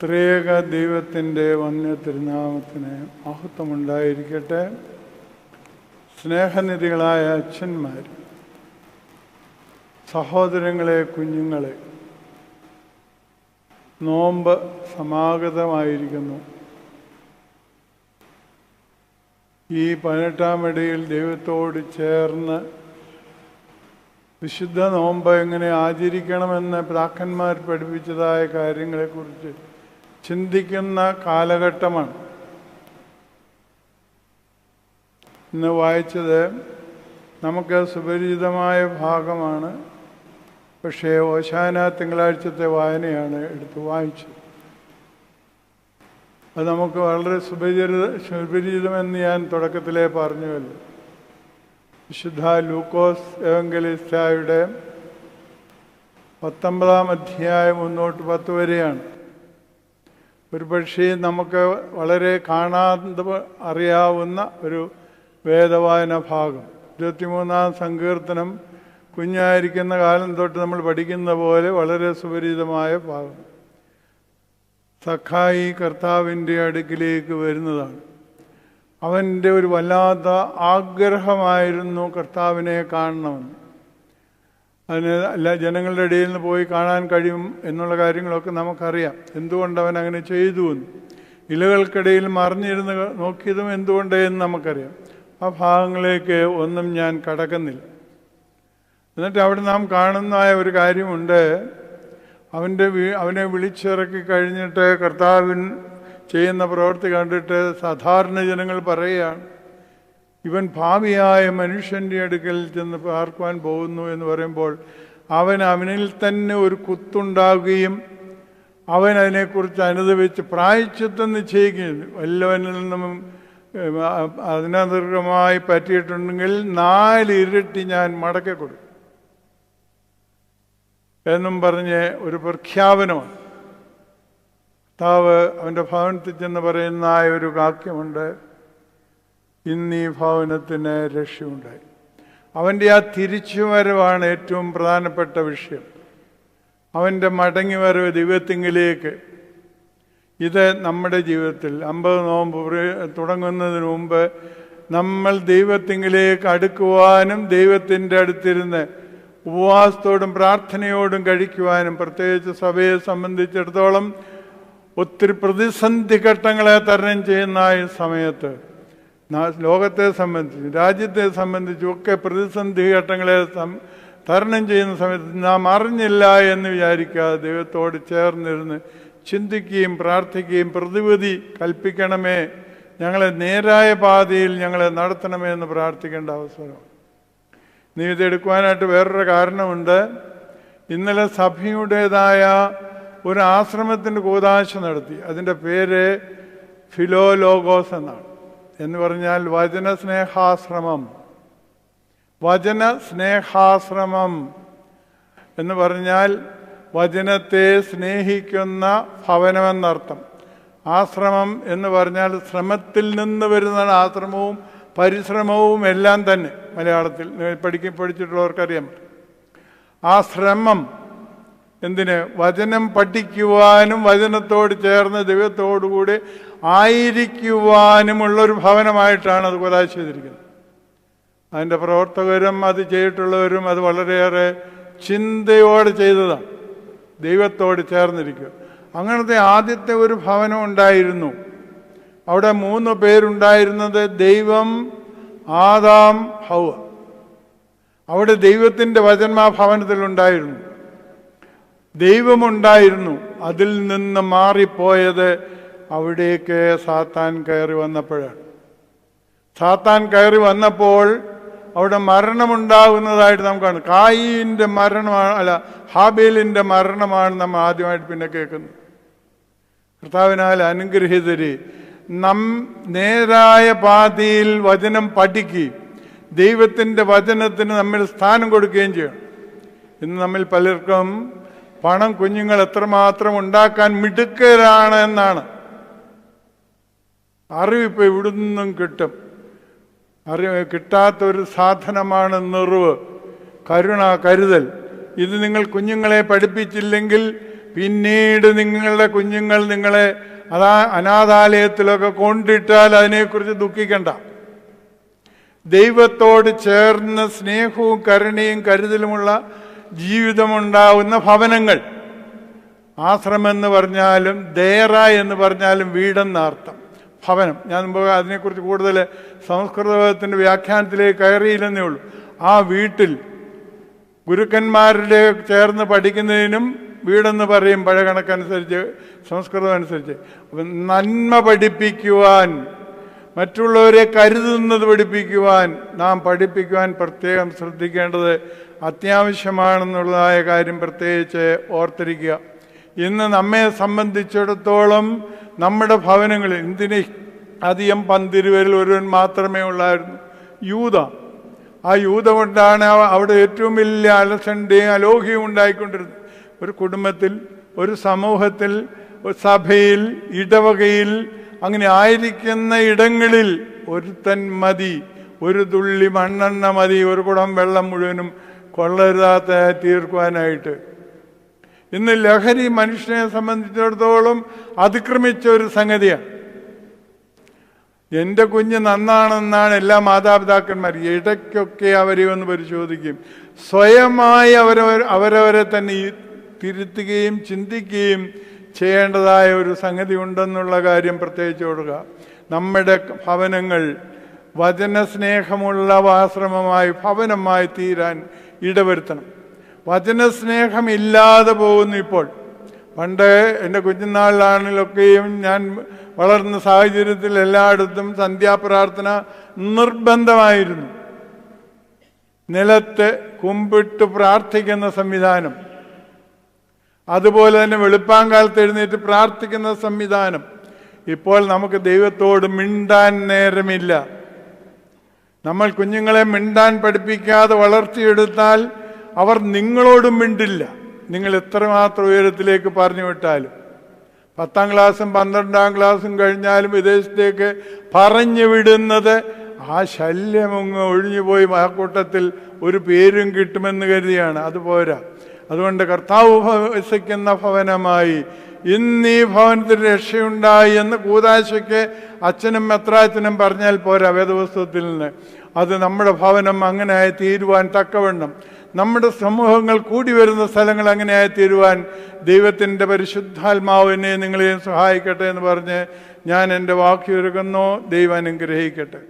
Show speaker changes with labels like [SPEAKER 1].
[SPEAKER 1] ത്രിയേക ദൈവത്തിൻ്റെ വന്യ തിരുനാമത്തിന് മഹത്വമുണ്ടായിരിക്കട്ടെ. സ്നേഹനിധികളായ അച്ഛന്മാർ, സഹോദരങ്ങളെ, കുഞ്ഞുങ്ങളെ, നോമ്പ് സമാഗതമായിരിക്കുന്നു. ഈ 18-ാം ഇടയിൽ ദൈവത്തോട് ചേർന്ന് വിശുദ്ധ നോമ്പ് എങ്ങനെ ആചരിക്കണമെന്ന് പിതാക്കന്മാർ പഠിപ്പിച്ചതായ കാര്യങ്ങളെക്കുറിച്ച് ചിന്തിക്കുന്ന കാലഘട്ടമാണ്. ഇന്ന് വായിച്ചത് നമുക്ക് സുപരിചിതമായ ഭാഗമാണ്. പക്ഷേ ഓശാന തിങ്കളാഴ്ചത്തെ വായനയാണ് എടുത്ത് വായിച്ചത്. അത് നമുക്ക് വളരെ സുപരിചിതമെന്ന് ഞാൻ തുടക്കത്തിലേ പറഞ്ഞുവല്ലോ. വിശുദ്ധ ലൂക്കോസ് എവങ്കലിസ്തായുടെ 19-ാം അധ്യായം 1-10 വരെയാണ്. ഒരു പക്ഷേ നമുക്ക് വളരെ കാണാതെ അറിയാവുന്ന ഒരു വേദവായന ഭാഗം. 23-ാം സങ്കീർത്തനം കുഞ്ഞായിരിക്കുന്ന കാലം തൊട്ട് നമ്മൾ പഠിക്കുന്ന പോലെ വളരെ സുപരിചിതമായ ഭാഗം. സഖായി കർത്താവിൻ്റെ അടുക്കിലേക്ക് വരുന്നതാണ്. അവൻ്റെ ഒരു വല്ലാത്ത ആഗ്രഹമായിരുന്നു കർത്താവിനെ കാണണമെന്ന്. അതിന് എല്ലാ ജനങ്ങളുടെ ഇടയിൽ നിന്ന് പോയി കാണാൻ കഴിയും എന്നുള്ള കാര്യങ്ങളൊക്കെ നമുക്കറിയാം. എന്തുകൊണ്ട് അവൻ അങ്ങനെ ചെയ്തു എന്ന്, ഇലകൾക്കിടയിൽ മറിഞ്ഞിരുന്ന് നോക്കിയതും എന്തുകൊണ്ടെന്ന് നമുക്കറിയാം. ആ ഭാഗങ്ങളിലേക്ക് ഒന്നും ഞാൻ കടക്കുന്നില്ല. എന്നിട്ട് അവിടെ നാം കാണുന്നതായ ഒരു കാര്യമുണ്ട്. അവനെ വിളിച്ചിറക്കി കഴിഞ്ഞിട്ട് കർത്താവിൻ ചെയ്യുന്ന പ്രവൃത്തി കണ്ടിട്ട് സാധാരണ ജനങ്ങൾ പറയുകയാണ്, ഇവൻ ഭാവിയായ മനുഷ്യൻ്റെ അടുക്കൽ ചെന്ന് പാർക്കുവാൻ പോകുന്നു എന്ന് പറയുമ്പോൾ അവനിൽ തന്നെ ഒരു കുത്തുണ്ടാകുകയും അവൻ അതിനെക്കുറിച്ച് അനുദപിച്ച് പ്രായശ്ചിത്തം നിശ്ചയിക്കുകയും വല്ലവനിൽ നിന്നും അതിനന്തർഗമായി പറ്റിയിട്ടുണ്ടെങ്കിൽ 4 ഇരട്ടി ഞാൻ മടക്കി കൊടുക്കും എന്നും പറഞ്ഞ് ഒരു പ്രഖ്യാപനമാണ്. കർത്താവ് അവൻ്റെ ഭവനത്തിൽ ചെന്ന് പറയുന്ന ഒരു വാക്യമുണ്ട്, ഇന്ന് ഈ ഭവനത്തിന് രക്ഷയുണ്ടായി. അവൻ്റെ ആ തിരിച്ചുവരവാണ് ഏറ്റവും പ്രധാനപ്പെട്ട വിഷയം. അവൻ്റെ മടങ്ങിവരവ് ദൈവത്തിങ്കിലേക്ക്. ഇത് നമ്മുടെ ജീവിതത്തിൽ 50 നോമ്പ് തുടങ്ങുന്നതിന് മുമ്പ് നമ്മൾ ദൈവത്തിങ്കിലേക്ക് അടുക്കുവാനും ദൈവത്തിൻ്റെ അടുത്തിരുന്ന് ഉപവാസത്തോടും പ്രാർത്ഥനയോടും കഴിക്കുവാനും, പ്രത്യേകിച്ച് സഭയെ സംബന്ധിച്ചിടത്തോളം ഒത്തിരി പ്രതിസന്ധി ഘട്ടങ്ങളെ തരണം ചെയ്യുന്ന ഈ സമയത്ത്, ലോകത്തെ സംബന്ധിച്ച് രാജ്യത്തെ സംബന്ധിച്ചും ഒക്കെ പ്രതിസന്ധി ഘട്ടങ്ങളെ തരണം ചെയ്യുന്ന സമയത്ത് നാം അറിഞ്ഞില്ല എന്ന് വിചാരിക്കാതെ ദൈവത്തോട് ചേർന്നിരുന്ന് ചിന്തിക്കുകയും പ്രാർത്ഥിക്കുകയും പ്രതിവിധി കൽപ്പിക്കണമേ, ഞങ്ങളെ നേരായ പാതയിൽ ഞങ്ങളെ നടത്തണമേ എന്ന് പ്രാർത്ഥിക്കേണ്ട അവസരം. നീ ഇതെടുക്കുവാനായിട്ട് വേറൊരു കാരണമുണ്ട്. ഇന്നലെ സഭയുടേതായ ഒരു ആശ്രമത്തിൻ്റെ കൂതാശ നടത്തി. അതിൻ്റെ പേര് ഫിലോലോഗോസ് എന്നാണ്. എന്ന് പറഞ്ഞാൽ വചനസ്നേഹാശ്രമം. വചനസ്നേഹാശ്രമം എന്ന് പറഞ്ഞാൽ വചനത്തെ സ്നേഹിക്കുന്ന ഭവനമെന്നർത്ഥം. ആശ്രമം എന്ന് പറഞ്ഞാൽ ശ്രമത്തിൽ നിന്ന് വരുന്നതാണ്. ആശ്രമവും പരിശ്രമവും എല്ലാം തന്നെ മലയാളത്തിൽ പഠിച്ചിട്ടുള്ളവർക്കറിയാം. ആ ശ്രമം എന്തിന്? വചനം പഠിക്കുവാനും വചനത്തോട് ചേർന്ന് ദൈവത്തോടുകൂടി ആയിരിക്കുവാനുമുള്ളൊരു ഭവനമായിട്ടാണ് അത് കൂതാശ ചെയ്തിരിക്കുന്നത്. അതിൻ്റെ പ്രവർത്തകരും അത് ചെയ്തിട്ടുള്ളവരും അത് വളരെയേറെ ചിന്തയോടെ ചെയ്തതാണ്. ദൈവത്തോട് ചേർന്നിരിക്കുക. അങ്ങനത്തെ ആദ്യത്തെ ഒരു ഭവനം ഉണ്ടായിരുന്നു. അവിടെ 3 പേരുണ്ടായിരുന്നത് ദൈവം, ആദാം, ഹൗവ. അവിടെ ദൈവത്തിൻ്റെ വചനം ആ ഭവനത്തിലുണ്ടായിരുന്നു. ദൈവമുണ്ടായിരുന്നു. അതിൽ നിന്ന് മാറിപ്പോയത് അവിടേക്ക് സാത്താൻ കയറി വന്നപ്പോഴാണ്. സാത്താൻ കയറി വന്നപ്പോൾ അവിടെ മരണമുണ്ടാകുന്നതായിട്ട് നമുക്ക് കാണും. കായീൻ്റെ മരണമാണ്, ഹാബേലിൻ്റെ മരണമാണ് നമ്മൾ ആദ്യമായിട്ട് പിന്നെ കേൾക്കുന്നത്. കർത്താവിനാൽ അനുഗ്രഹീതരെ, നേരായ പാതയിൽ വചനം പഠിക്കുകയും ദൈവത്തിൻ്റെ വചനത്തിന് നമ്മൾ സ്ഥാനം കൊടുക്കുകയും ചെയ്യണം. ഇന്ന് നമ്മിൽ പലർക്കും പണം കുഞ്ഞുങ്ങൾ എത്രമാത്രം ഉണ്ടാക്കാൻ മിടുക്കരാണ് എന്നാണ്. അറിവിപ്പോൾ ഇവിടെ നിന്നും കിട്ടും. കിട്ടാത്തൊരു സാധനമാണ് നിറവ്, കരുണ, കരുതൽ. ഇത് നിങ്ങൾ കുഞ്ഞുങ്ങളെ പഠിപ്പിച്ചില്ലെങ്കിൽ പിന്നീട് നിങ്ങളുടെ കുഞ്ഞുങ്ങൾ നിങ്ങളെ അനാഥാലയത്തിലൊക്കെ കൊണ്ടിട്ടാൽ അതിനെക്കുറിച്ച് ദുഃഖിക്കണ്ട. ദൈവത്തോട് ചേർന്ന് സ്നേഹവും കരുണയും കരുതലുമുള്ള ജീവിതമുണ്ടാവുന്ന ഭവനങ്ങൾ, ആശ്രമെന്ന് പറഞ്ഞാലും ദേറ എന്ന് പറഞ്ഞാലും വീടെന്നർത്ഥം, ഭവനം. ഞാൻ മുമ്പ് അതിനെക്കുറിച്ച് കൂടുതൽ സംസ്കൃതത്തിൻ്റെ വ്യാഖ്യാനത്തിലേക്ക് കയറിയില്ലെന്നേ ഉള്ളൂ. ആ വീട്ടിൽ ഗുരുക്കന്മാരുടെ ചേർന്ന് പഠിക്കുന്നതിനും വീടെന്ന് പറയും പഴയ കണക്കനുസരിച്ച്, സംസ്കൃതം അനുസരിച്ച്. അപ്പം നന്മ പഠിപ്പിക്കുവാൻ, മറ്റുള്ളവരെ കരുതുന്നത് പഠിപ്പിക്കുവാൻ, നാം പഠിപ്പിക്കുവാൻ പ്രത്യേകം ശ്രദ്ധിക്കേണ്ടത് അത്യാവശ്യമാണെന്നുള്ളതായ കാര്യം പ്രത്യേകിച്ച് ഓർത്തിരിക്കുക. ഇന്ന് നമ്മെ സംബന്ധിച്ചിടത്തോളം നമ്മുടെ ഭവനങ്ങളിൽ എന്തിന് അധികം 12 പേരിൽ ഒരുവൻ മാത്രമേ ഉള്ളായിരുന്നു, യൂത. ആ യൂത കൊണ്ടാണ് അവിടെ ഏറ്റവും വലിയ അലസണ്ടയും അലോഹ്യവും ഉണ്ടായിക്കൊണ്ടിരുന്നത്. ഒരു കുടുംബത്തിൽ, ഒരു സമൂഹത്തിൽ, ഒരു സഭയിൽ, ഇടവകയിൽ, അങ്ങനെ ആയിരിക്കുന്ന ഇടങ്ങളിൽ ഒരുത്തൻ മതി, ഒരു തുള്ളി മണ്ണെണ്ണ മതി ഒരു കുടം വെള്ളം മുഴുവനും കൊള്ളരുതാത്ത തീർക്കുവാനായിട്ട്. ഇന്ന് ലഹരി മനുഷ്യനെ സംബന്ധിച്ചിടത്തോളം അതിക്രമിച്ച ഒരു സംഗതിയാണ്. എൻ്റെ കുഞ്ഞ് നന്നാണെന്നാണ് എല്ലാ മാതാപിതാക്കന്മാരും. ഇടയ്ക്കൊക്കെ അവരെ ഒന്ന് പരിശോധിക്കും. സ്വയമായി അവരവരെ തന്നെ തിരുത്തുകയും ചിന്തിക്കുകയും ചെയ്യേണ്ടതായ ഒരു സംഗതി ഉണ്ടെന്നുള്ള കാര്യം പ്രത്യേകിച്ച് കൊടുക്കുക. നമ്മുടെ ഭവനങ്ങൾ വചനസ്നേഹമുള്ള ആശ്രമമായി, ഭവനമായി തീരാൻ ഇടവരുത്തണം. വചനസ്നേഹമില്ലാതെ പോകുന്നു ഇപ്പോൾ. പണ്ട് എൻ്റെ കുഞ്ഞുനാളിലാണെങ്കിലൊക്കെയും ഞാൻ വളർന്ന സാഹചര്യത്തിൽ എല്ലായിടത്തും സന്ധ്യാപ്രാർത്ഥന നിർബന്ധമായിരുന്നു. നിലത്ത് കുമ്പിട്ട് പ്രാർത്ഥിക്കുന്ന സംവിധാനം, അതുപോലെ തന്നെ വെളുപ്പാങ്കാലത്ത് എഴുന്നേറ്റ് പ്രാർത്ഥിക്കുന്ന സംവിധാനം. ഇപ്പോൾ നമുക്ക് ദൈവത്തോട് മിണ്ടാൻ നേരമില്ല. നമ്മൾ കുഞ്ഞുങ്ങളെ മിണ്ടാൻ പഠിപ്പിക്കാതെ വളർത്തിയെടുത്താൽ അവർ നിങ്ങളോടും മിണ്ടില്ല, നിങ്ങൾ എത്രമാത്രം ഉയരത്തിലേക്ക് പറഞ്ഞു വിട്ടാലും. 10ാം ക്ലാസ്സും 12ാം ക്ലാസ്സും കഴിഞ്ഞാലും വിദേശത്തേക്ക് പറഞ്ഞു വിടുന്നത് ആ ശല്യമൊങ്ങ് ഒഴിഞ്ഞുപോയി ആ കൂട്ടത്തിൽ ഒരു പേരും കിട്ടുമെന്ന് കരുതിയാണ്. അതുപോരാ. അതുകൊണ്ട് കർത്താവ് വസിക്കുന്ന ഭവനമായി ഇന്ന് ഈ ഭവനത്തിൽ രക്ഷയുണ്ടായി എന്ന് കൂതാശയ്ക്ക് അച്ഛനും മെത്രാച്ചനും പറഞ്ഞാൽ പോരാ വേദപുസ്തകത്തിൽ നിന്ന്. അത് നമ്മുടെ ഭവനം അങ്ങനെയായി തീരുവാൻ തക്കവണ്ണം, നമ്മുടെ സമൂഹങ്ങൾ കൂടി വരുന്ന സ്ഥലങ്ങൾ അങ്ങനെയായി തീരുവാൻ ദൈവത്തിൻ്റെ പരിശുദ്ധാത്മാവ് എന്നെ നിങ്ങളെയും സഹായിക്കട്ടെ എന്ന് പറഞ്ഞ് ഞാൻ എൻ്റെ വാക്ക് ചുരുക്കുന്നു. ദൈവം അനുഗ്രഹിക്കട്ടെ.